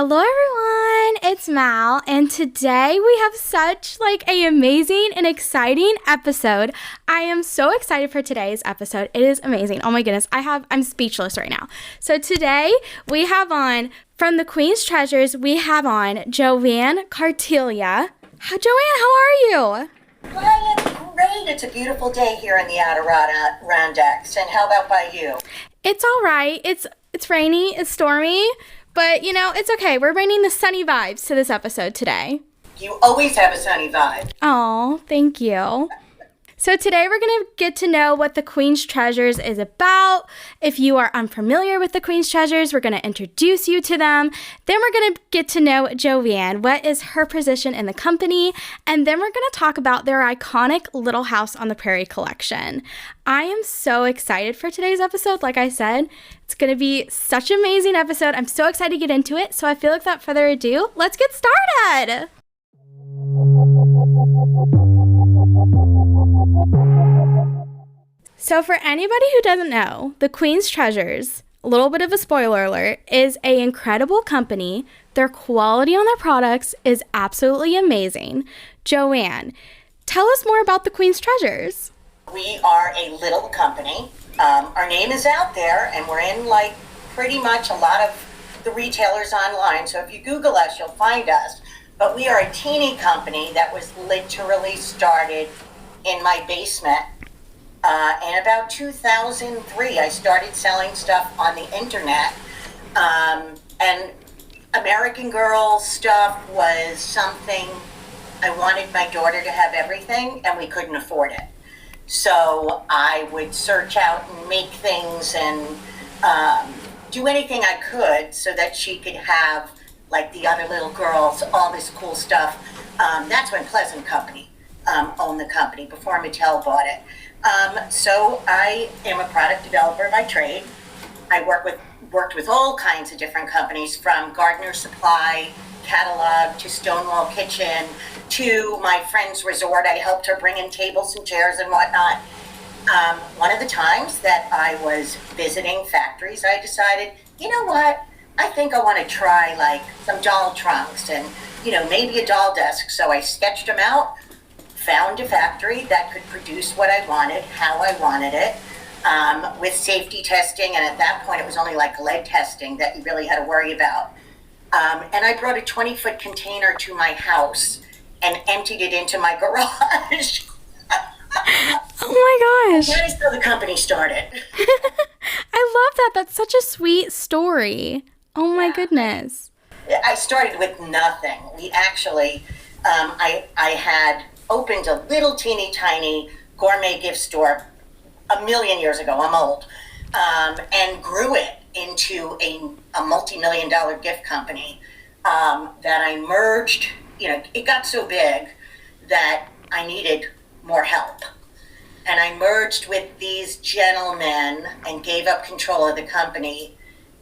Hello everyone, it's Mal, and today we have such a amazing and exciting episode. I am so excited for today's episode. It is amazing. Oh my goodness, I'm speechless right now. So today we have on, from the Queen's Treasures, we have on Joann Cartiglia. Joann, how are you? Hi, it's great. It's a beautiful day here in the Adirondacks. And how about by you? It's all right. It's rainy, it's stormy. But, it's okay. We're bringing the sunny vibes to this episode today. You always have a sunny vibe. Oh, thank you. So today we're going to get to know what the Queen's Treasures is about. If you are unfamiliar with the Queen's Treasures, we're going to introduce you to them. Then we're going to get to know Joann, what is her position in the company, and then we're going to talk about their iconic Little House on the Prairie collection. I am so excited for today's episode. Like I said, it's going to be such an amazing episode. I'm so excited to get into it. So I feel like without further ado, let's get started. So for anybody who doesn't know, the Queen's Treasures, a little bit of a spoiler alert, is an incredible company. Their quality on their products is absolutely amazing. Joann, tell us more about the Queen's Treasures. We are a little company. Our name is out there, and we're in pretty much a lot of the retailers online. So if you Google us, you'll find us. But we are a teeny company that was literally started in my basement. In about 2003, I started selling stuff on the internet. And American Girl stuff was something I wanted my daughter to have everything, and we couldn't afford it. So I would search out and make things and do anything I could so that she could have, like the other little girls, all this cool stuff. That's when Pleasant Company owned the company, before Mattel bought it. So I am a product developer by trade. I worked with all kinds of different companies, from Gardener Supply catalog to Stonewall Kitchen to my friend's resort. I helped her bring in tables and chairs and whatnot. One of the times that I was visiting factories, I decided, you know what? I think I want to try some doll trunks and, maybe a doll desk. So I sketched them out, found a factory that could produce what I wanted, how I wanted it, with safety testing. And at that point, it was only lead testing that you really had to worry about. And I brought a 20-foot container to my house and emptied it into my garage. Oh my gosh. That is how the company started. I love that. That's such a sweet story. Oh my goodness. I started with nothing. We actually, I had opened a little teeny tiny gourmet gift store a million years ago. I'm old. And grew it into a multi-million-dollar gift company that I merged. It got so big that I needed more help. And I merged with these gentlemen and gave up control of the company.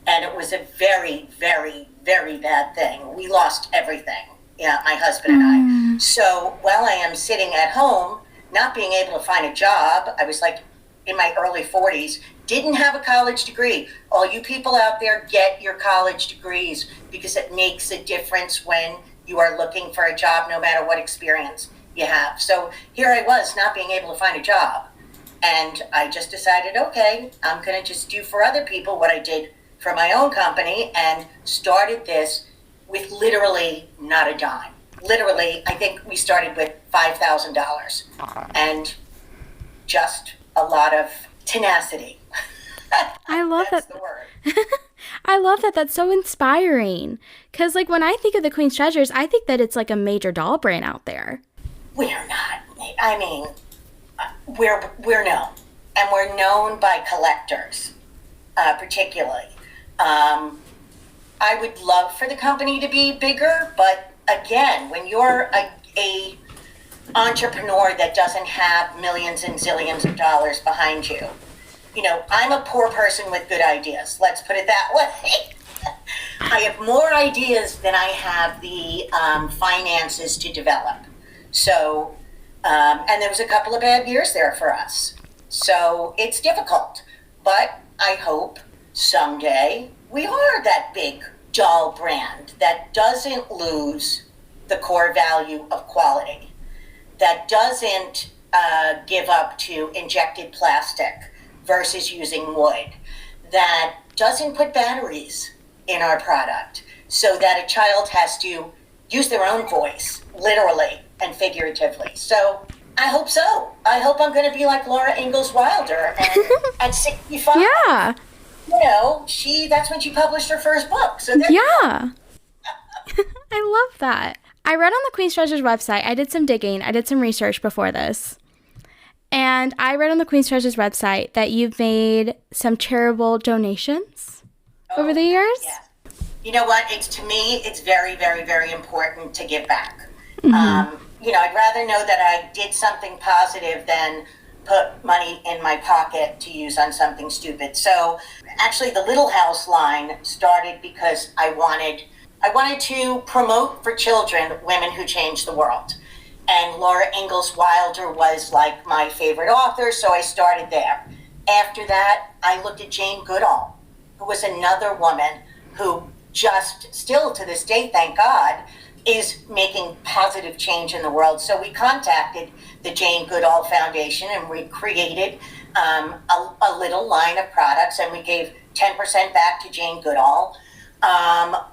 And it was a very, very, very bad thing. We lost everything. Yeah, my husband and I. So while I am sitting at home, not being able to find a job, I was in my early 40s, didn't have a college degree. All you people out there, get your college degrees, because it makes a difference when you are looking for a job, no matter what experience you have. So here I was, not being able to find a job. And I just decided, okay, I'm going to just do for other people what I did for my own company, and started this with literally not a dime. Literally, I think we started with $5,000 and just a lot of tenacity. I love That's that. the word. I love that. That's so inspiring. Because when I think of the Queen's Treasures, I think that it's a major doll brand out there. We're not. I mean, we're known. And we're known by collectors, particularly. I would love for the company to be bigger, but again, when you're a entrepreneur that doesn't have millions and zillions of dollars behind you, I'm a poor person with good ideas. Let's put it that way. I have more ideas than I have the finances to develop. So, and there was a couple of bad years there for us. So it's difficult, but I hope someday we are that big doll brand that doesn't lose the core value of quality, that doesn't give up to injected plastic versus using wood, that doesn't put batteries in our product so that a child has to use their own voice, literally and figuratively. So I hope so. I hope I'm going to be like Laura Ingalls Wilder, and at 65, Yeah. That's when she published her first book. So Yeah. I love that. I read on the Queen's Treasures website, I did some digging, I did some research before this. And I read on the Queen's Treasures website that you've made some charitable donations over the years. Yeah. You know what? To me, it's very, very, very important to give back. Mm-hmm. I'd rather know that I did something positive than put money in my pocket to use on something stupid. So actually the Little House line started because I wanted to promote for children women who change the world. And Laura Ingalls Wilder was like my favorite author, so I started there. After that, I looked at Jane Goodall, who was another woman who just still to this day, thank God, is making positive change in the world. So we contacted the Jane Goodall Foundation and we created a little line of products, and we gave 10% back to Jane Goodall.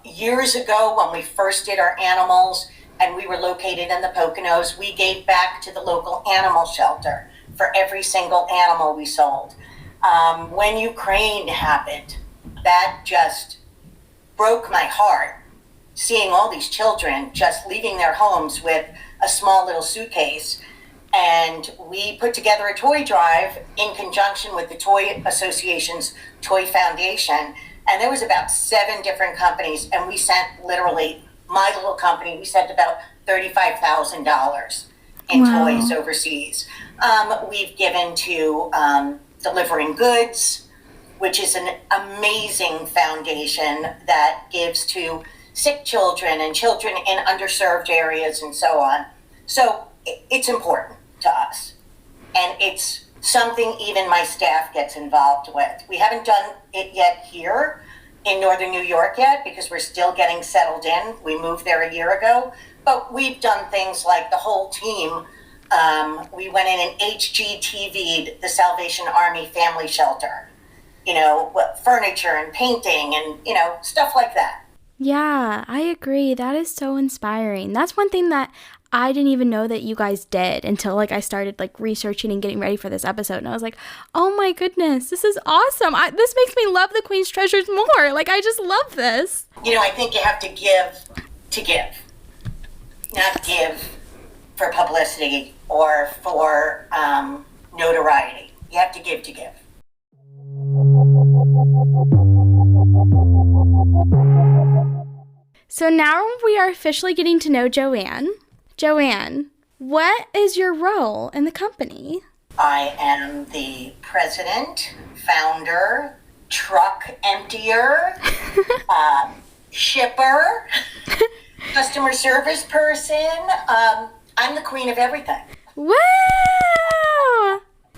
Years ago, when we first did our animals and we were located in the Poconos, we gave back to the local animal shelter for every single animal we sold. When Ukraine happened, that just broke my heart, seeing all these children just leaving their homes with a small little suitcase. And we put together a toy drive in conjunction with the Toy Association's Toy Foundation. And there was about 7 different companies, and we sent literally, my little company, we sent about $35,000 in toys overseas. We've given to Delivering Goods, which is an amazing foundation that gives to sick children and children in underserved areas and so on. So it's important to us. And it's something even my staff gets involved with. We haven't done it yet here in Northern New York yet because we're still getting settled in. We moved there a year ago. But we've done things like the whole team. We went in and HGTV'd the Salvation Army Family Shelter. Furniture and painting and, stuff like that. Yeah, I agree. That is so inspiring. That's one thing that I didn't even know that you guys did until I started researching and getting ready for this episode. And I was like, oh my goodness, this is awesome. This makes me love the Queen's Treasures more. I just love this. I think you have to give to give, not give for publicity or for notoriety. You have to give to give. So now we are officially getting to know Joann. Joann, what is your role in the company? I am the president, founder, truck emptier, shipper, customer service person. I'm the queen of everything. Wow!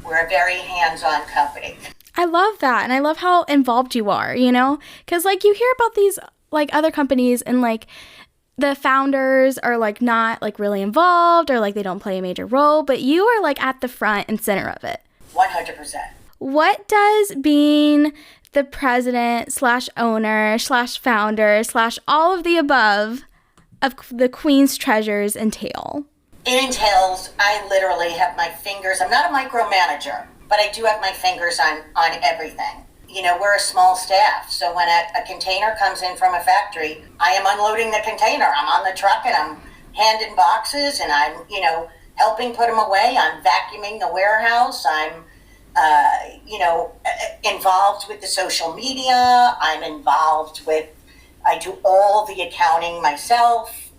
We're a very hands-on company. I love that, and I love how involved you are, Because, you hear about these, other companies and, the founders are not really involved or they don't play a major role, but you are at the front and center of it. 100%. What does being the president / owner / founder / all of the above of the Queen's Treasures entail? It entails, I literally have my fingers, I'm not a micromanager, but I do have my fingers on everything. We're a small staff, so when a container comes in from a factory, I am unloading the container. I'm on the truck and I'm handing boxes and I'm, helping put them away. I'm vacuuming the warehouse. I'm, involved with the social media. I'm involved with, I do all the accounting myself.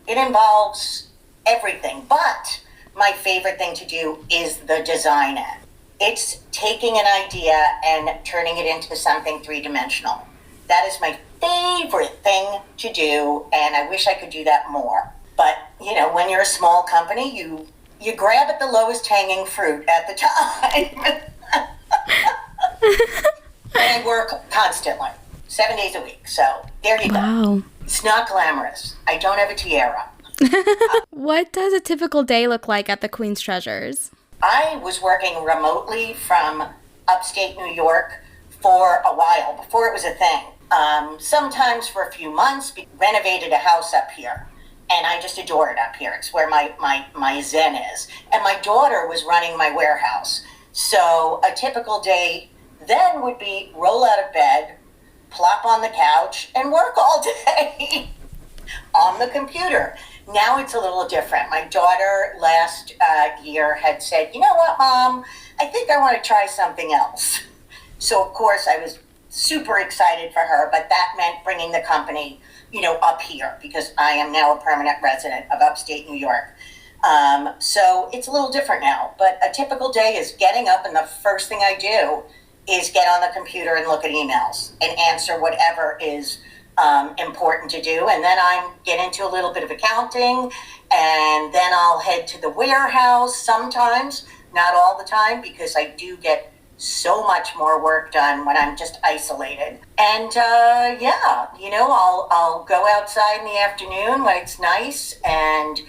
It involves everything, but my favorite thing to do is the design end. It's taking an idea and turning it into something 3-dimensional. That is my favorite thing to do, and I wish I could do that more. But, when you're a small company, you grab at the lowest hanging fruit at the time. And I work constantly. 7 days a week. So there you go. Wow. It's not glamorous. I don't have a tiara. What does a typical day look like at the Queen's Treasures? I was working remotely from upstate New York for a while, before it was a thing. Sometimes for a few months, renovated a house up here. And I just adore it up here. It's where my zen is. And my daughter was running my warehouse. So a typical day then would be roll out of bed, plop on the couch, and work all day on the computer. Now it's a little different. My daughter last year had said, you know what, Mom, I think I want to try something else. So, of course, I was super excited for her, but that meant bringing the company, up here, because I am now a permanent resident of upstate New York. So it's a little different now, but a typical day is getting up, and the first thing I do is get on the computer and look at emails and answer whatever is important to do. And then I get into a little bit of accounting, and then I'll head to the warehouse sometimes, not all the time, because I do get so much more work done when I'm just isolated. And I'll go outside in the afternoon when it's nice and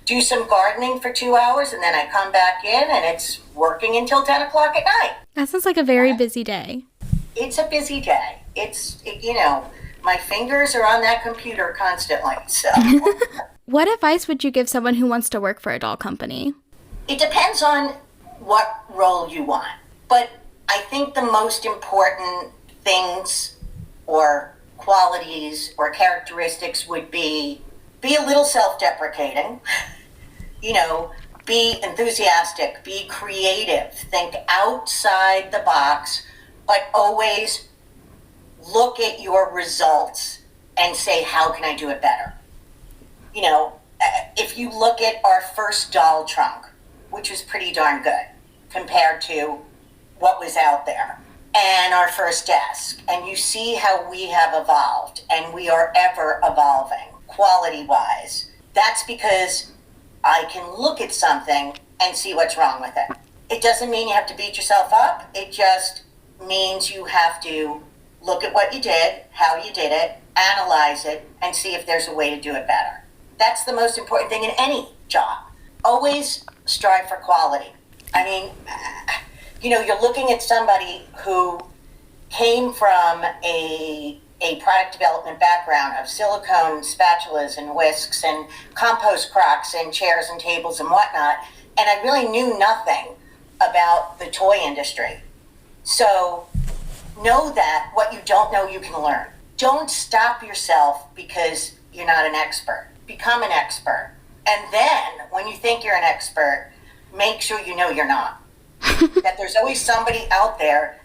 do some gardening for 2 hours, and then I come back in and it's working until 10 o'clock at night. That sounds like a very busy day. It's a busy day. My fingers are on that computer constantly. So, What advice would you give someone who wants to work for a doll company? It depends on what role you want. But I think the most important things or qualities or characteristics would be a little self-deprecating, be enthusiastic, be creative, think outside the box, but always look at your results and say, how can I do it better? If you look at our first doll trunk, which was pretty darn good compared to what was out there, and our first desk, and you see how we have evolved, and we are ever evolving quality-wise, that's because I can look at something and see what's wrong with it. It doesn't mean you have to beat yourself up. It just means you have to look at what you did, how you did it, analyze it, and see if there's a way to do it better. That's the most important thing in any job. Always strive for quality. I mean, you're looking at somebody who came from a product development background of silicone spatulas and whisks and compost crocks and chairs and tables and whatnot, and I really knew nothing about the toy industry. So know that what you don't know, you can learn. Don't stop yourself because you're not an expert. Become an expert. And then, when you think you're an expert, make sure you know you're not. That there's always somebody out there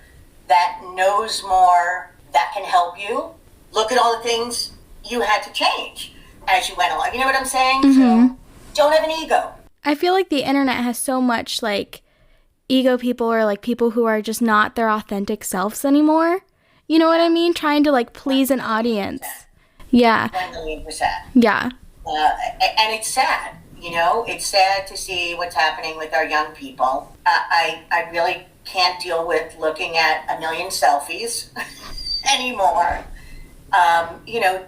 that knows more, that can help you. Look at all the things you had to change as you went along. You know what I'm saying? Mm-hmm. So don't have an ego. I feel like the internet has so much ego people, or people who are just not their authentic selves anymore. You know what I mean? Trying to please an audience. Yeah. 1,000,000%. Yeah. And it's sad. It's sad to see what's happening with our young people. I really can't deal with looking at a million selfies anymore.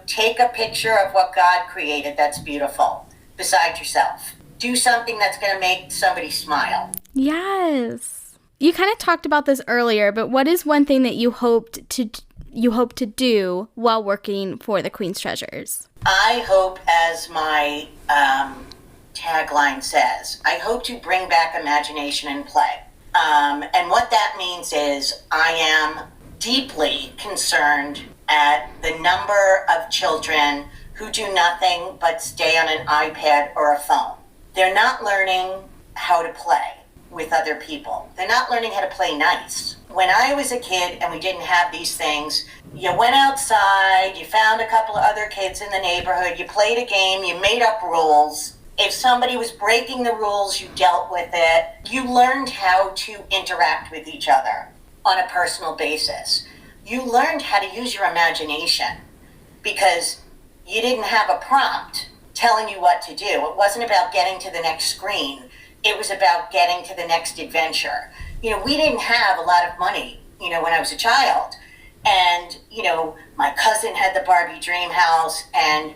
Take a picture of what God created that's beautiful beside yourself. Do something that's going to make somebody smile. Yes. You kind of talked about this earlier, but what is one thing that you hope to do while working for the Queen's Treasures? I hope, as my tagline says, I hope to bring back imagination and play. And what that means is I am deeply concerned at the number of children who do nothing but stay on an iPad or a phone. They're not learning how to play with other people. They're not learning how to play nice. When I was a kid and we didn't have these things, you went outside, you found a couple of other kids in the neighborhood, you played a game, you made up rules. If somebody was breaking the rules, you dealt with it. You learned how to interact with each other on a personal basis. You learned how to use your imagination because you didn't have a prompt telling you what to do. It wasn't about getting to the next screen. It was about getting to the next adventure. We didn't have a lot of money, when I was a child. And, my cousin had the Barbie dream house, and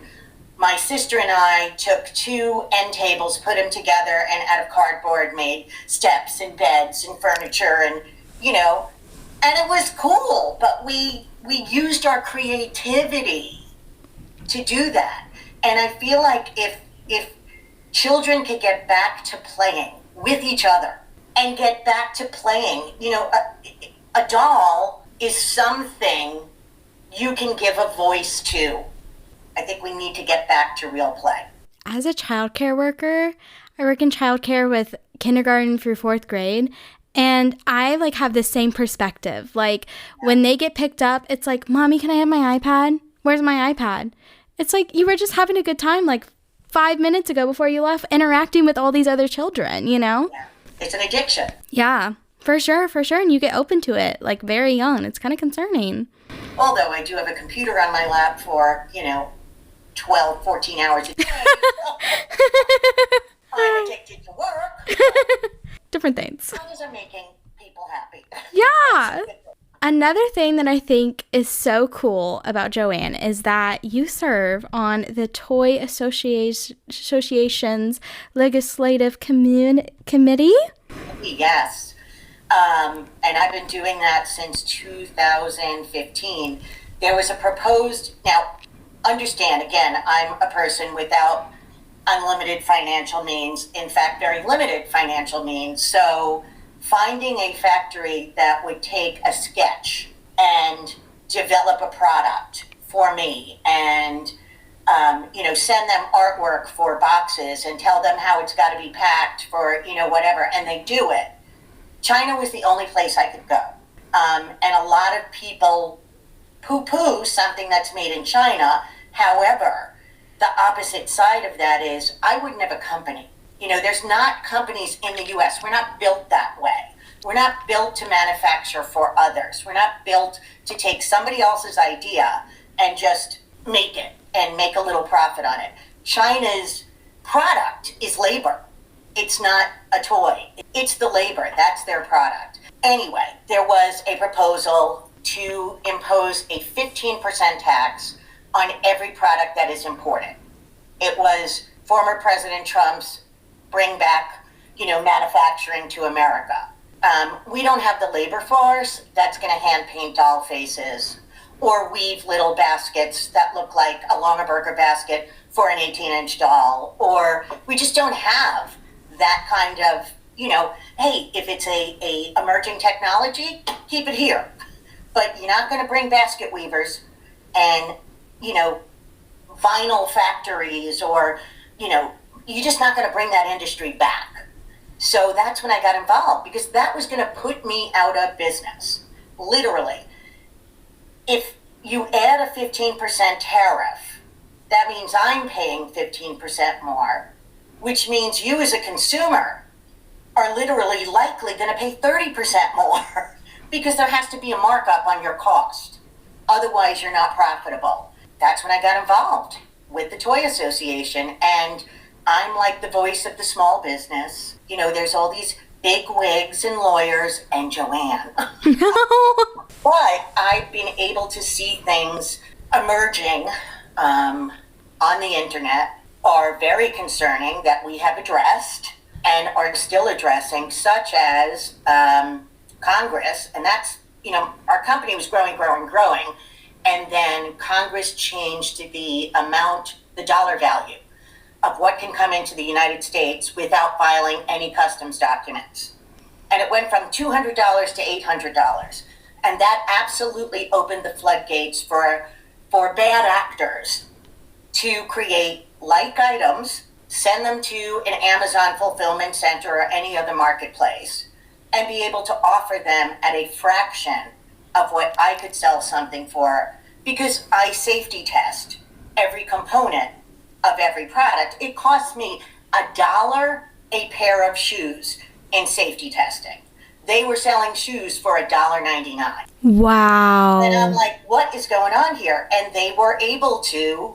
my sister and I took 2 end tables, put them together, and out of cardboard made steps and beds and furniture, and, and it was cool, but we used our creativity to do that. And I feel like if children could get back to playing with each other and get back to playing, a doll is something you can give a voice to. I think we need to get back to real play. As a childcare worker, I work in childcare with kindergarten through 4th grade, and I have the same perspective. When they get picked up, it's like, Mommy, can I have my iPad? Where's my iPad? It's like you were just having a good time 5 minutes ago before you left, interacting with all these other children, Yeah. It's an addiction. Yeah, for sure. And you get open to it very young. It's kind of concerning. Although I do have a computer on my lap for, 12, 14 hours a day. I'm addicted to work. Different things. As long as I'm making people happy. Yeah. Another thing that I think is so cool about Joann is that you serve on the Toy Association's Legislative Committee. Yes. And I've been doing that since 2015. There was a proposed, now understand again, I'm a person without unlimited financial means, in fact, very limited financial means. So finding a factory that would take a sketch and develop a product for me and, send them artwork for boxes and tell them how it's got to be packed for, whatever, and they do it. China was the only place I could go. And a lot of people poo-poo something that's made in China. However, the opposite side of that is I wouldn't have a company. There's not companies in the U.S. We're not built that way. We're not built to manufacture for others. We're not built to take somebody else's idea and just make it and make a little profit on it. China's product is labor. It's not a toy. It's the labor. That's their product. Anyway, there was a proposal to impose a 15% tax on every product that is imported. It was former President Trump's bring back, manufacturing to America. We don't have the labor force that's going to hand paint doll faces or weave little baskets that look like a Longaberger basket for an 18-inch doll, or we just don't have that kind of, hey, if it's a emerging technology, keep it here. But you're not going to bring basket weavers and, vinyl factories or, you're just not going to bring that industry back. So that's when I got involved, because that was going to put me out of business, literally. If you add a 15% tariff, that means I'm paying 15% more, which means you as a consumer are literally likely going to pay 30% more because there has to be a markup on your cost. Otherwise, you're not profitable. That's when I got involved with the Toy Association, and I'm like the voice of the small business. There's all these big wigs and lawyers and Joann. But I've been able to see things emerging on the internet are very concerning that we have addressed and are still addressing, such as Congress. And that's, our company was growing. And then Congress changed the amount, the dollar value of what can come into the United States without filing any customs documents. And it went from $200 to $800. And that absolutely opened the floodgates for bad actors to create like items, send them to an Amazon fulfillment center or any other marketplace, and be able to offer them at a fraction of what I could sell something for, because I safety test every component of every product. It costs me $1 a pair of shoes in safety testing. They were selling shoes for $1.99. Wow. And I'm like, what is going on here? And they were able to,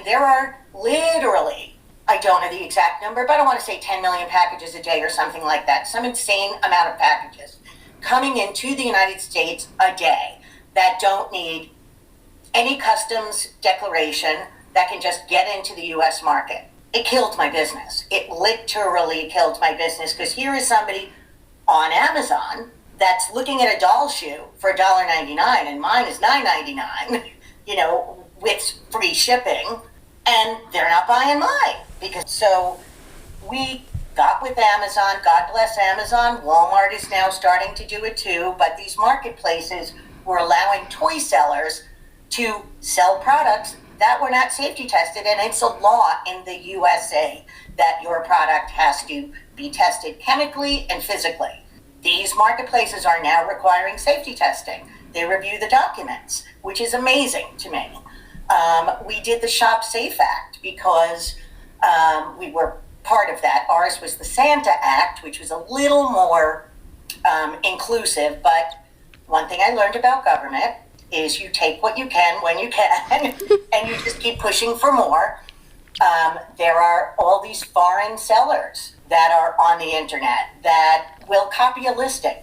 there are literally, I don't know the exact number, but I want to say 10 million packages a day or something like that. Some insane amount of packages coming into the United States a day that don't need any customs declaration, that can just get into the US market. It killed my business. It literally killed my business, because here is somebody on Amazon that's looking at a doll shoe for $1.99, and mine is $9.99, with free shipping, and they're not buying mine. So we got with Amazon. God bless Amazon. Walmart is now starting to do it too, but these marketplaces were allowing toy sellers to sell products that were not safety tested, and it's a law in the USA that your product has to be tested chemically and physically. These marketplaces are now requiring safety testing. They review the documents, which is amazing to me. We did the Shop Safe Act because we were part of that. Ours was the Santa Act, which was a little more inclusive, but one thing I learned about government is you take what you can when you can, and you just keep pushing for more. There are all these foreign sellers that are on the internet that will copy a listing,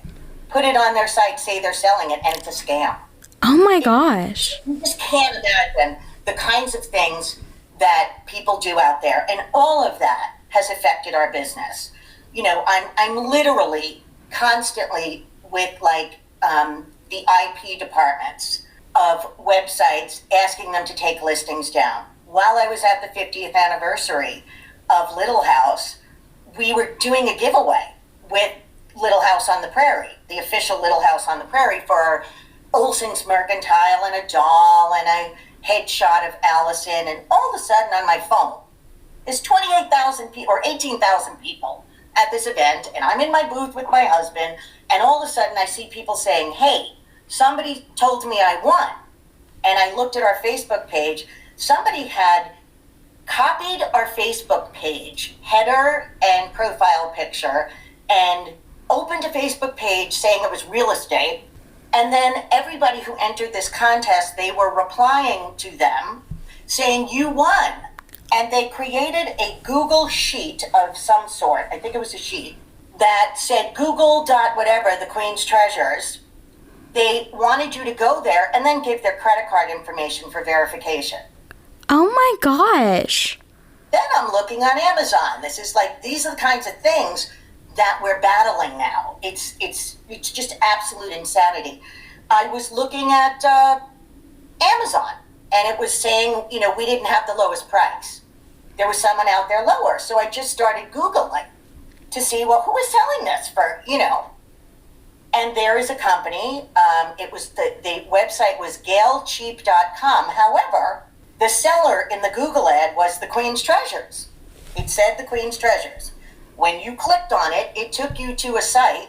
put it on their site, say they're selling it, and it's a scam. Oh my gosh. You just can't imagine the kinds of things that people do out there, and all of that has affected our business. I'm literally constantly with the IP departments of websites asking them to take listings down. While I was at the 50th anniversary of Little House, we were doing a giveaway with Little House on the Prairie, the official Little House on the Prairie, for Olson's Mercantile and a doll and a headshot of Allison. And all of a sudden on my phone is 28,000 people or 18,000 people at this event, and I'm in my booth with my husband, and all of a sudden I see people saying, hey, somebody told me I won. And I looked at our Facebook page. Somebody had copied our Facebook page, header and profile picture, and opened a Facebook page saying it was real estate. And then everybody who entered this contest, they were replying to them saying, you won. And they created a Google sheet of some sort. I think it was a sheet that said Google dot whatever, the Queen's Treasures. They wanted you to go there and then give their credit card information for verification. Oh my gosh. Then I'm looking on Amazon. These are the kinds of things that we're battling now. It's just absolute insanity. I was looking at Amazon, and it was saying, we didn't have the lowest price. There was someone out there lower. So I just started Googling to see, well, who is selling this for, And there is a company. It was the website was galecheap.com. However, the seller in the Google ad was the Queen's Treasures. It said the Queen's Treasures. When you clicked on it, it took you to a site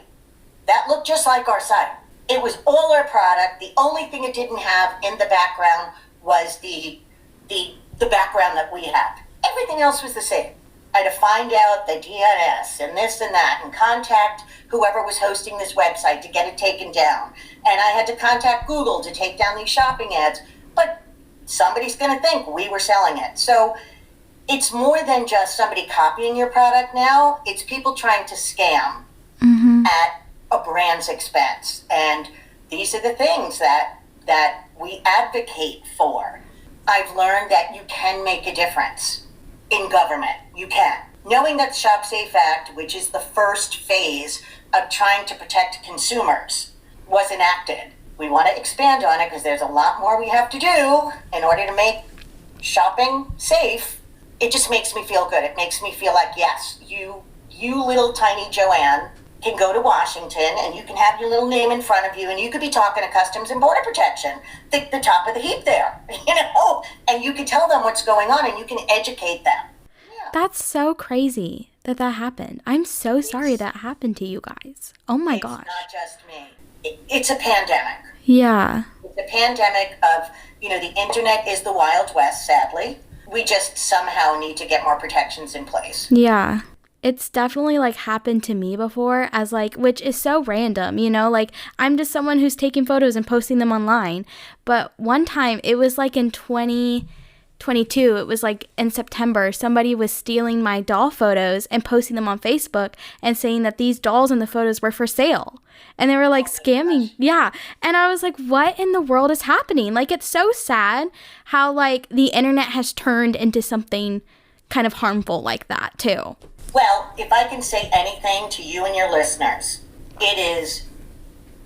that looked just like our site. It was all our product. The only thing it didn't have in the background was the background that we had. Everything else was the same. I had to find out the DNS and this and that and contact whoever was hosting this website to get it taken down. And I had to contact Google to take down these shopping ads. But somebody's going to think we were selling it. So it's more than just somebody copying your product now. It's people trying to scam at a brand's expense. And these are the things that we advocate for. I've learned that you can make a difference in government. You can. Knowing that the Shop Safe Act, which is the first phase of trying to protect consumers, was enacted. We want to expand on it because there's a lot more we have to do in order to make shopping safe. It just makes me feel good. It makes me feel like, yes, you little tiny Joann can go to Washington and you can have your little name in front of you and you could be talking to Customs and Border Protection, the top of the heap there, and you can tell them what's going on and you can educate them. Yeah. That's so crazy that happened. I'm so sorry that happened to you guys. Oh my gosh. It's not just me. It's a pandemic. Yeah. It's a pandemic of, the internet is the Wild West, sadly. We just somehow need to get more protections in place. Yeah. It's definitely happened to me before which is so random, I'm just someone who's taking photos and posting them online. But one time it was in 22, it was like in September, somebody was stealing my doll photos and posting them on Facebook and saying that these dolls in the photos were for sale. And they were like scamming. Yeah. And I was like, what in the world is happening? Like, it's so sad how like the internet has turned into something kind of harmful like that too. Well, if I can say anything to you and your listeners, it is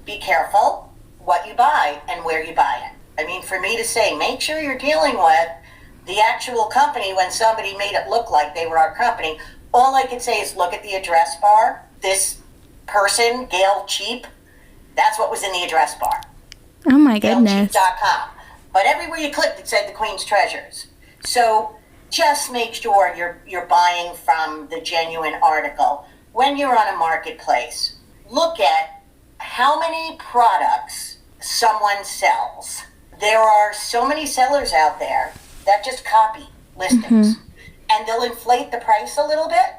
be careful what you buy and where you buy it. I mean, for me to say, make sure you're dealing with the actual company when somebody made it look like they were our company, all I can say is look at the address bar. This person, Gail Cheap, that's what was in the address bar. Oh my goodness. GailCheap.com. But everywhere you clicked, it said the Queen's Treasures. So just make sure you're buying from the genuine article. When you're on a marketplace, look at how many products someone sells. There are so many sellers out there that just copy listings. And they'll inflate the price a little bit.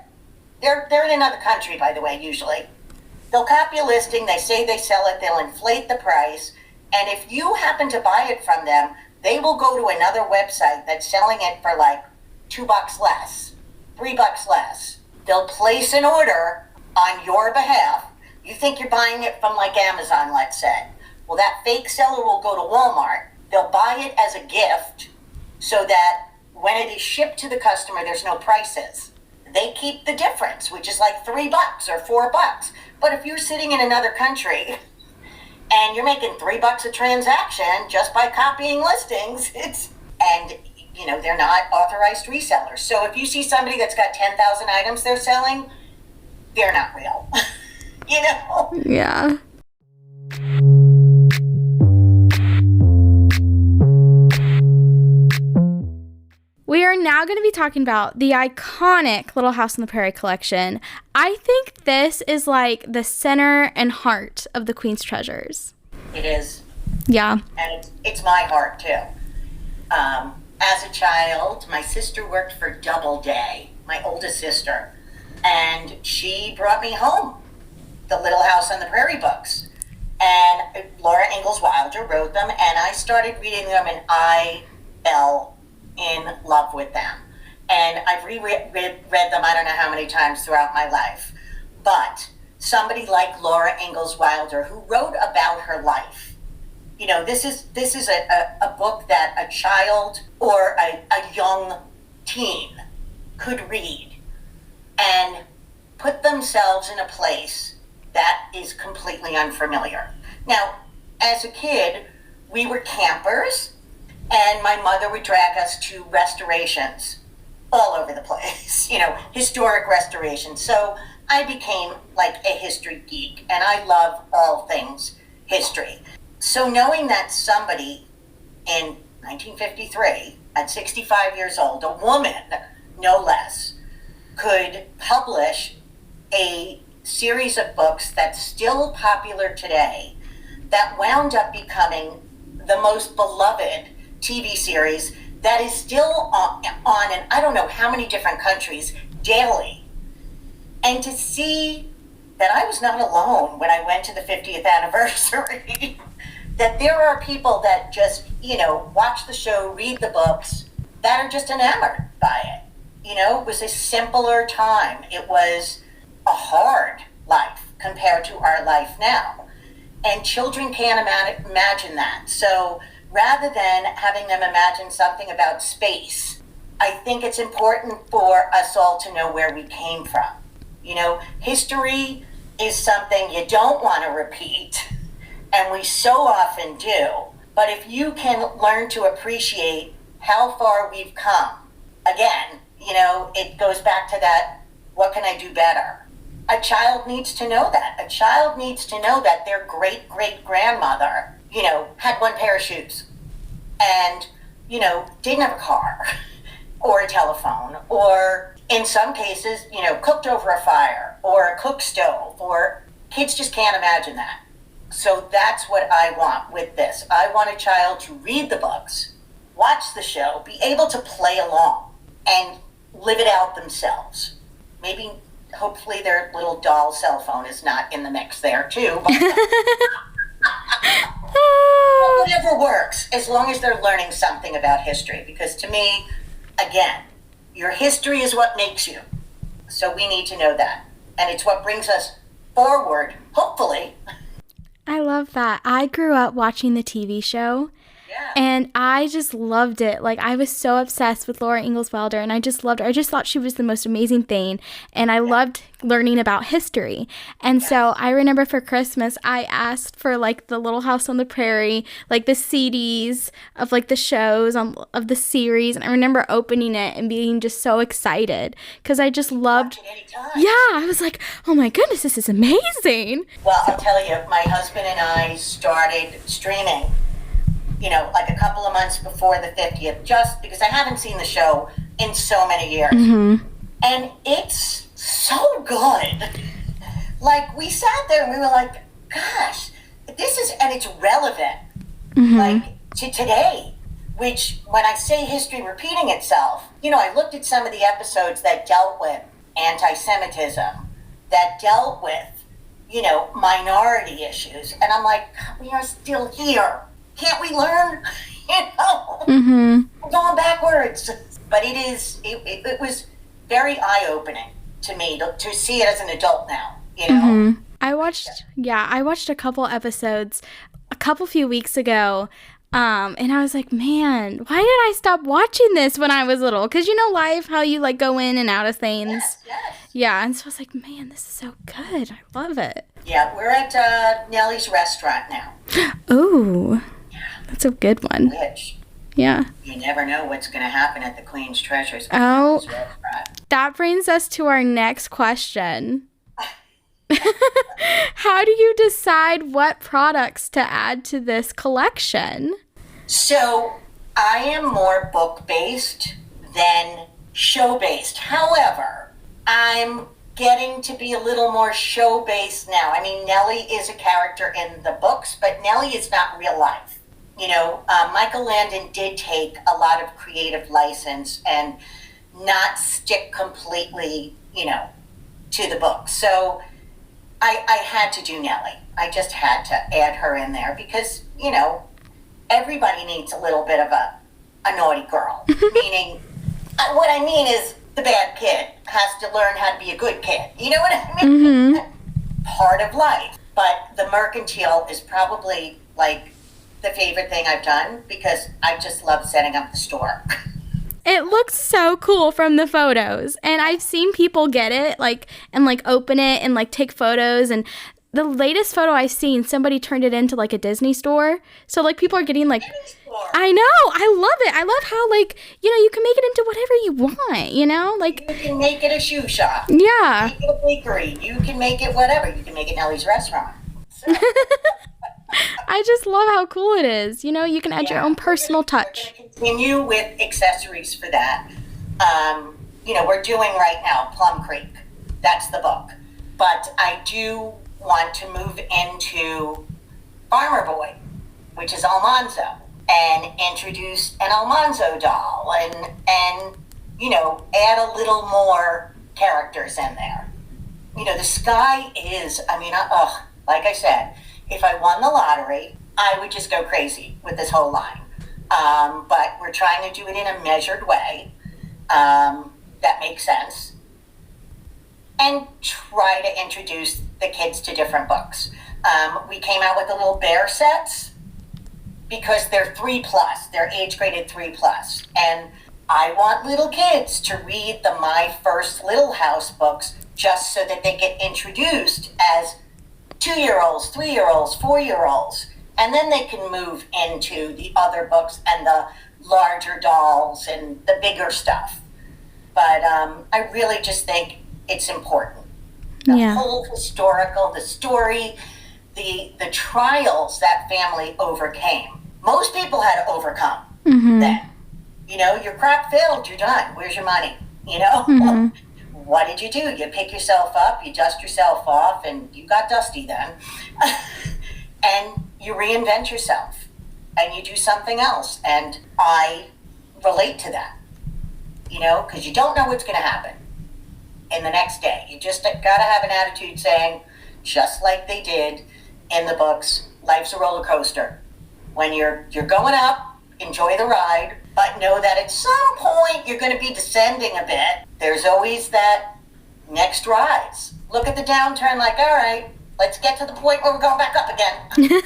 They're in another country, by the way, usually. They'll copy a listing, they say they sell it, they'll inflate the price, and if you happen to buy it from them, they will go to another website that's selling it for like $2 less, $3 less. They'll place an order on your behalf. You think you're buying it from like Amazon, let's say. Well, that fake seller will go to Walmart. They'll buy it as a gift so that when it is shipped to the customer, there's no prices. They keep the difference, which is like $3 or $4. But if you're sitting in another country and you're making $3 a transaction just by copying listings, they're not authorized resellers. So if you see somebody that's got 10,000 items they're selling, they're not real. Yeah. We are now going to be talking about the iconic Little House on the Prairie collection. I think this is like the center and heart of the Queen's Treasures. It is. Yeah. And it's my heart, too. As a child, my sister worked for Doubleday, my oldest sister, and she brought me home the Little House on the Prairie books. And Laura Ingalls Wilder wrote them, and I started reading them, and I fell in love with them. And I've read them I don't know how many times throughout my life. But somebody like Laura Ingalls Wilder, who wrote about her life, this is a book that a child or a young teen could read and put themselves in a place that is completely unfamiliar. Now, as a kid, we were campers, and my mother would drag us to restorations all over the place, historic restorations. So I became like a history geek, and I love all things history. So knowing that somebody in 1953, at 65 years old, a woman, no less, could publish a series of books that's still popular today, that wound up becoming the most beloved TV series that is still on in I don't know how many different countries daily. And to see that I was not alone when I went to the 50th anniversary, that there are people that just, watch the show, read the books, that are just enamored by it. It was a simpler time. It was a hard life compared to our life now. And children can't imagine that. So rather than having them imagine something about space, I think it's important for us all to know where we came from. History is something you don't want to repeat, and we so often do. But if you can learn to appreciate how far we've come, again, it goes back to that, what can I do better? A child needs to know that. A child needs to know that their great-great-grandmother, had one pair of shoes and, didn't have a car or a telephone, or in some cases, cooked over a fire or a cook stove, or kids just can't imagine that. So that's what I want with this. I want a child to read the books, watch the show, be able to play along and live it out themselves. Maybe, hopefully their little doll cell phone is not in the mix there too. But Whatever works, as long as they're learning something about history. Because to me, again, your history is what makes you. So we need to know that. And it's what brings us forward, hopefully. I love that. I grew up watching the TV show. Yeah. And I just loved it. Like, I was so obsessed with Laura Ingalls Wilder, and I just loved her. I just thought she was the most amazing thing, and I loved learning about history. And so I remember for Christmas, I asked for, like, the Little House on the Prairie, like, the CDs of, like, the shows of the series, and I remember opening it and being just so excited, because I just loved... Yeah, I was like, oh my goodness, this is amazing. Well, I'll tell you, my husband and I started streaming, like a couple of months before the 50th, just because I haven't seen the show in so many years. Mm-hmm. And it's so good. Like, we sat there and we were like, gosh, and it's relevant, like, to today, which, when I say history repeating itself, I looked at some of the episodes that dealt with anti-Semitism, that dealt with, minority issues, and I'm like, we are still here. Can't we learn? We're going backwards. But it was very eye-opening to me to see it as an adult now, I watched a couple episodes a few weeks ago, and I was like, man, why did I stop watching this when I was little? Because life, how you, like, go in and out of things. Yes. Yeah, and so I was like, man, this is so good. I love it. Yeah, we're at Nellie's restaurant now. Ooh. That's a good one. Which, yeah. You never know what's going to happen at the Queen's Treasures. Oh, that brings us to our next question. How do you decide what products to add to this collection? So, I am more book-based than show-based. However, I'm getting to be a little more show-based now. I mean, Nellie is a character in the books, but Nellie is not real life. Michael Landon did take a lot of creative license and not stick completely, to the book. So I had to do Nellie. I just had to add her in there because, everybody needs a little bit of a naughty girl. Meaning, what I mean is the bad kid has to learn how to be a good kid. You know what I mean? Mm-hmm. Part of life. But the mercantile is probably, like, the favorite thing I've done because I just love setting up the store. It looks so cool from the photos, and I've seen people get it, and open it and take photos. And the latest photo I've seen, somebody turned it into a Disney store. So people are getting I know, I love it. I love how you can make it into whatever you want. You can make it a shoe shop. Yeah. You can make it a bakery. You can make it whatever. You can make it Nellie's restaurant. So. I just love how cool it is. You can add your own personal touch. We're going to continue with accessories for that. We're doing right now Plum Creek. That's the book. But I do want to move into Farmer Boy, which is Almanzo, and introduce an Almanzo doll and add a little more characters in there. The sky is, like I said, if I won the lottery, I would just go crazy with this whole line. But we're trying to do it in a measured way that makes sense. And try to introduce the kids to different books. We came out with the little bear sets because they're 3+. They're age graded 3+. And I want little kids to read the My First Little House books just so that they get introduced as 2-year-olds, 3-year-olds, 4-year-olds, and then they can move into the other books and the larger dolls and the bigger stuff. But I really just think it's important. The whole historical, the story, the trials that family overcame. Most people had to overcome then. Your crop failed, you're done. Where's your money? Mm-hmm. What did you do? You pick yourself up, you dust yourself off, and you got dusty then. And you reinvent yourself, and you do something else. And I relate to that, because you don't know what's going to happen in the next day. You just got to have an attitude saying, just like they did in the books, life's a roller coaster. When you're going up, enjoy the ride, but know that at some point you're going to be descending a bit. There's always that next rise. Look at the downturn like, all right, let's get to the point where we're going back up again.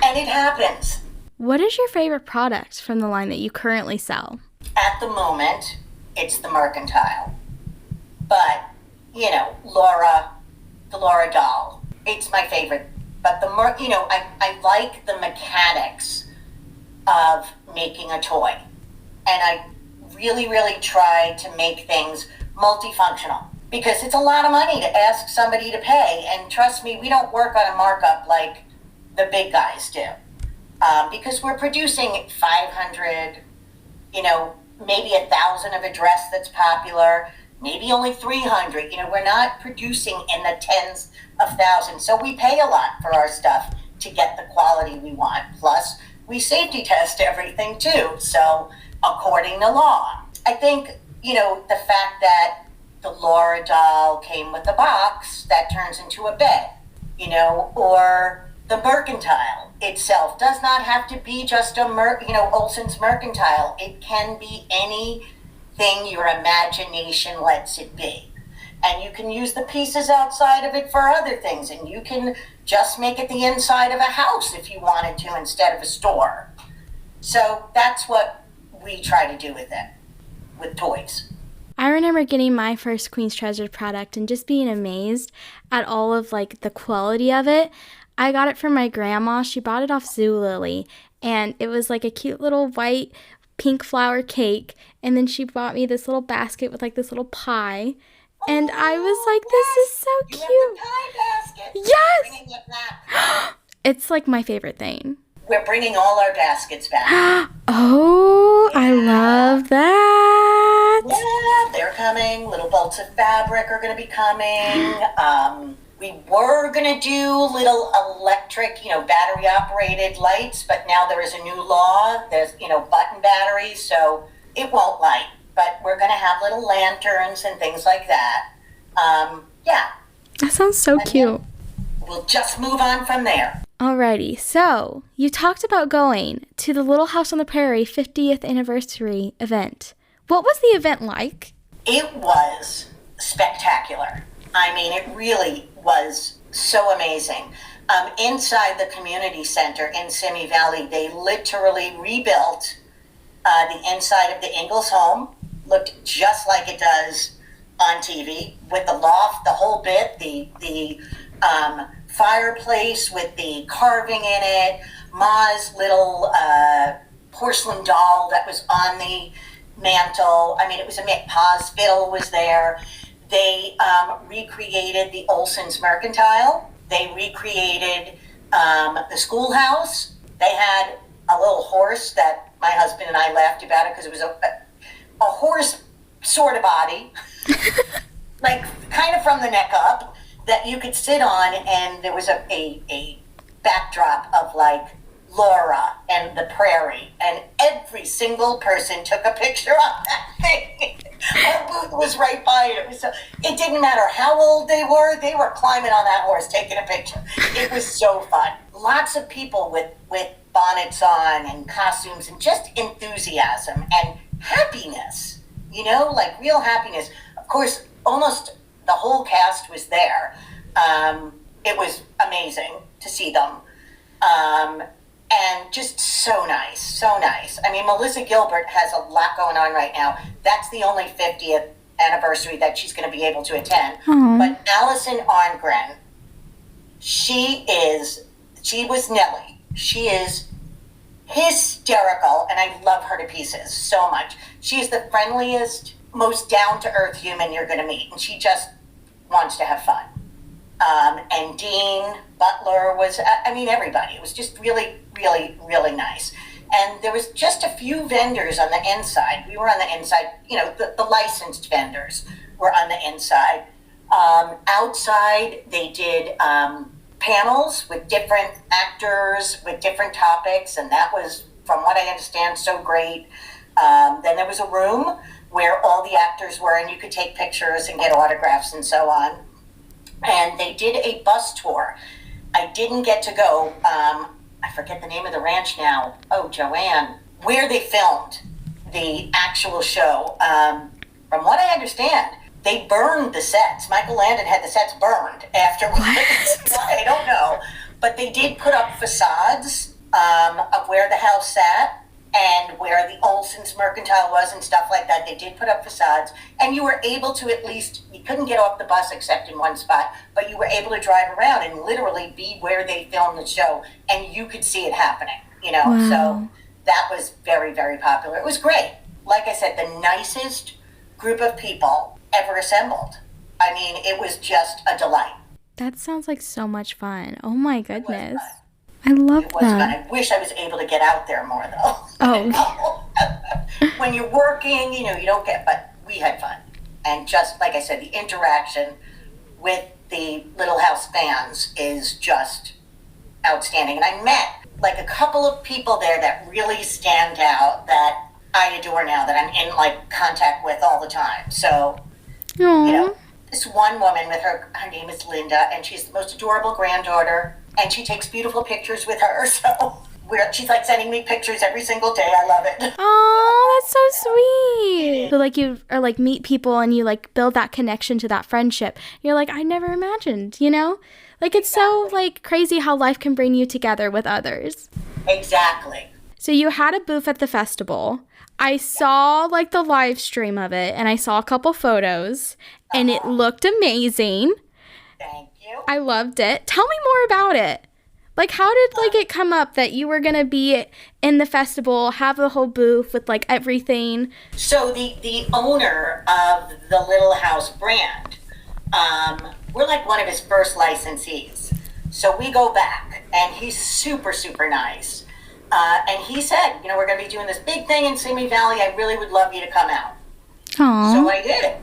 And it happens. What is your favorite product from the line that you currently sell? At the moment, it's the Mercantile. But, the Laura doll, it's my favorite. But I like the mechanics of making a toy. And I really, really try to make things multifunctional. Because it's a lot of money to ask somebody to pay. And trust me, we don't work on a markup like the big guys do. Because we're producing 500, maybe 1,000 of a dress that's popular, maybe only 300. We're not producing in the tens of thousands. So we pay a lot for our stuff to get the quality we want. Plus, we safety test everything too. So according to law, I think, the fact that the Laura doll came with a box that turns into a bed, or the Mercantile itself does not have to be just Olson's Mercantile. It can be anything your imagination lets it be. And you can use the pieces outside of it for other things. And you can just make it the inside of a house if you wanted to instead of a store. So that's what we try to do with it, with toys. I remember getting my first Queen's Treasure product and just being amazed at all of the quality of it. I got it from my grandma. She bought it off Zulily, and it was like a cute little white pink flower cake. And then she bought me this little basket with this little pie. And I was like, this is so cute. You have the pie basket. Yes! Bringing it back. It's my favorite thing. We're bringing all our baskets back. Oh, yeah. I love that. Yeah, they're coming. Little bolts of fabric are going to be coming. We were going to do little electric, battery-operated lights, but now there is a new law. There's, button batteries, so it won't light. But we're going to have little lanterns and things like that. Yeah. That sounds so cute. We'll just move on from there. Alrighty, so you talked about going to the Little House on the Prairie 50th anniversary event. What was the event like? It was spectacular. I mean, it really was so amazing. Inside the community center in Simi Valley, they literally rebuilt the inside of the Ingalls home. Looked just like it does on TV, with the loft, the whole bit, the fireplace with the carving in it, Ma's little porcelain doll that was on the mantle. I mean, it was Pa's fiddle was there. They recreated the Olson's Mercantile. They recreated the schoolhouse. They had a little horse that my husband and I laughed about it because it was a horse sort of body, kind of from the neck up, that you could sit on, and there was a backdrop of Laura and the Prairie, and every single person took a picture of that thing. Our booth was right by it. It didn't matter how old they were climbing on that horse taking a picture. It was so fun. Lots of people with bonnets on and costumes and just enthusiasm and happiness, real happiness. Of course, almost the whole cast was there. It was amazing to see them. And just so nice, so nice. I mean, Melissa Gilbert has a lot going on right now. That's the only 50th anniversary that she's going to be able to attend. Aww. But Allison Arngren, she was Nellie. She is hysterical, and I love her to pieces so much. She's the friendliest, most down-to-earth human you're going to meet, and she just wants to have fun. And Dean Butler was, everybody. It was just really, really, really nice. And there was just a few vendors on the inside. We were on the inside, the licensed vendors were on the inside. Outside, they did panels with different actors with different topics, and that was, from what I understand, so great. Then there was a room where all the actors were, and you could take pictures and get autographs and so on. And they did a bus tour. I didn't get to go. I forget the name of the ranch now. Oh, Joann, where they filmed the actual show. From what I understand, they burned the sets. Michael Landon had the sets burned afterwards. I don't know. But they did put up facades of where the house sat and where the Olson's Mercantile was and stuff like that. They did put up facades. And you were able to at least, you couldn't get off the bus except in one spot, but you were able to drive around and literally be where they filmed the show. And you could see it happening, you know. Wow. So that was very, very popular. It was great. Like I said, the nicest group of people ever assembled. I mean, it was just a delight. That sounds like so much fun. Oh my goodness. I love it was that. fun. I wish I was able to get out there more though. Oh. When you're working, you know, you don't get, but we had fun. And just like I said, the interaction with the Little House fans is just outstanding. And I met like a couple of people there that really stand out that I adore now, that I'm in like contact with all the time. So, Aww. you know, this one woman with her name is Linda, and she's the most adorable granddaughter, and she takes beautiful pictures with her. So she's like sending me pictures every single day. I love it. Oh, that's so sweet. So like you are like meet people and you like build that connection to that friendship. You're like, I never imagined, you know? Like it's so like crazy how life can bring you together with others. Exactly. So you had a booth at the festival. I saw like the live stream of it and I saw a couple photos and it looked amazing. Thank you. I loved it. Tell me more about it. Like how did like it come up that you were going to be in the festival, have the whole booth with like everything? So the owner of the Little House brand, we're like one of his first licensees. So we go back and he's super, super nice. And he said, you know, we're going to be doing this big thing in Simi Valley. I really would love you to come out. Aww. So I did.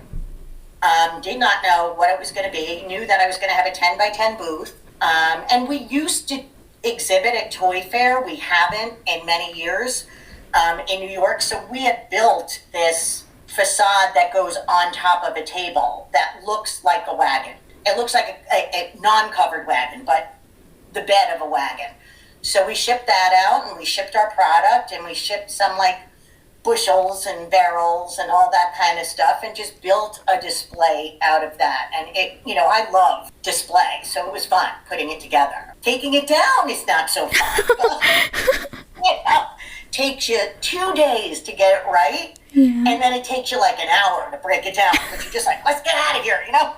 Did not know what it was going to be. Knew that I was going to have a 10 by 10 booth. And we used to exhibit at Toy Fair. We haven't in many years in New York. So we had built this facade that goes on top of a table that looks like a wagon. It looks like a non-covered wagon, but the bed of a wagon. So we shipped that out, and we shipped our product, and we shipped some like bushels and barrels and all that kind of stuff, and just built a display out of that. And it, you know, I love display, so it was fun putting it together. Taking it down is not so fun. You know, takes you 2 days to get it right, and then it takes you like an hour to break it down. But you're just like, let's get out of here, you know?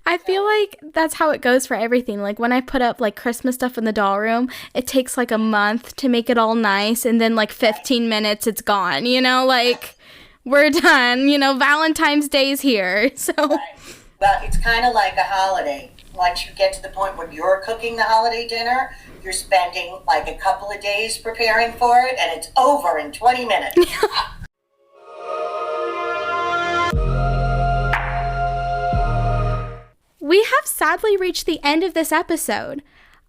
I feel like that's how it goes for everything. Like when I put up like Christmas stuff in the doll room, it takes like a month to make it all nice, and then like 15 minutes it's gone, you know, like we're done, you know, Valentine's Day's here. So Right. Well, it's kind of like a holiday. Once you get to the point where you're cooking the holiday dinner, you're spending like a couple of days preparing for it, and it's over in 20 minutes. We have sadly reached the end of this episode.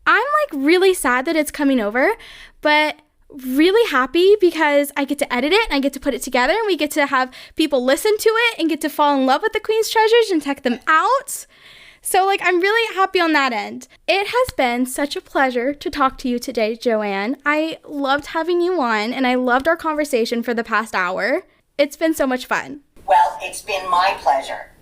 I'm like really sad that it's coming over, but really happy because I get to edit it and I get to put it together and we get to have people listen to it and get to fall in love with the Queen's Treasures and check them out. So like I'm really happy on that end. It has been such a pleasure to talk to you today, Joann. I loved having you on and I loved our conversation for the past hour. It's been so much fun. Well, it's been my pleasure.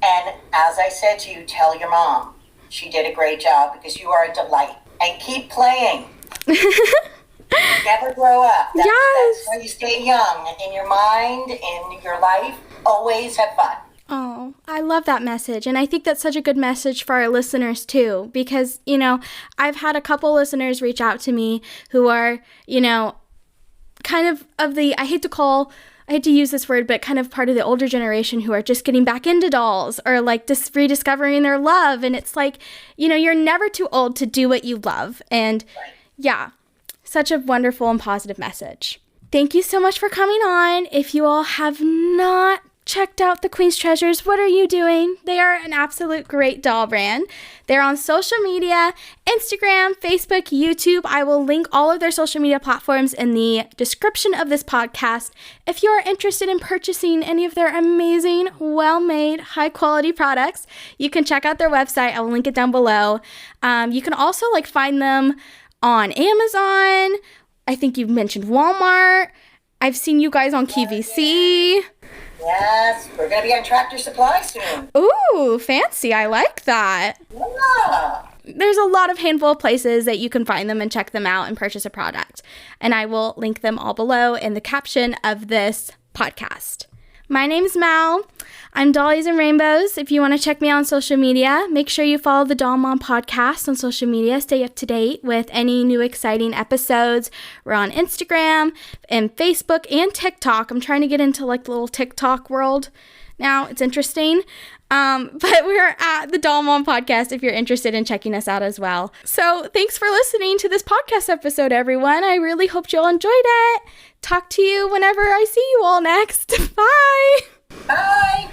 And as I said to you, tell your mom. She did a great job because you are a delight. And keep playing. Never grow up. That's where you stay young. In your mind, in your life, always have fun. Oh, I love that message. And I think that's such a good message for our listeners too. Because, you know, I've had a couple listeners reach out to me who are, you know, kind of the, I hate to use this word, but kind of part of the older generation who are just getting back into dolls or like just rediscovering their love. And it's like, you know, you're never too old to do what you love. And yeah, such a wonderful and positive message. Thank you so much for coming on. If you all have not checked out the Queen's Treasures, what are you doing? They are an absolute great doll brand. They're on social media, Instagram, Facebook, YouTube. I will link all of their social media platforms in the description of this podcast. If you are interested in purchasing any of their amazing, well-made, high-quality products, you can check out their website. I will link it down below. You can also like find them on Amazon. I think you've mentioned Walmart. I've seen you guys on QVC. Yes, we're going to be on Tractor Supply soon. Ooh, fancy. I like that. Yeah. There's a lot of handful of places that you can find them and check them out and purchase a product. And I will link them all below in the caption of this podcast. My name's Mal. I'm Dollies and Rainbows. If you want to check me out on social media, make sure you follow the Doll Mom podcast on social media. Stay up to date with any new exciting episodes. We're on Instagram and Facebook and TikTok. I'm trying to get into like the little TikTok world now. It's interesting. But we're at the Doll Mom podcast if you're interested in checking us out as well. So thanks for listening to this podcast episode, everyone. I really hope you all enjoyed it. Talk to you whenever I see you all next. Bye. Bye.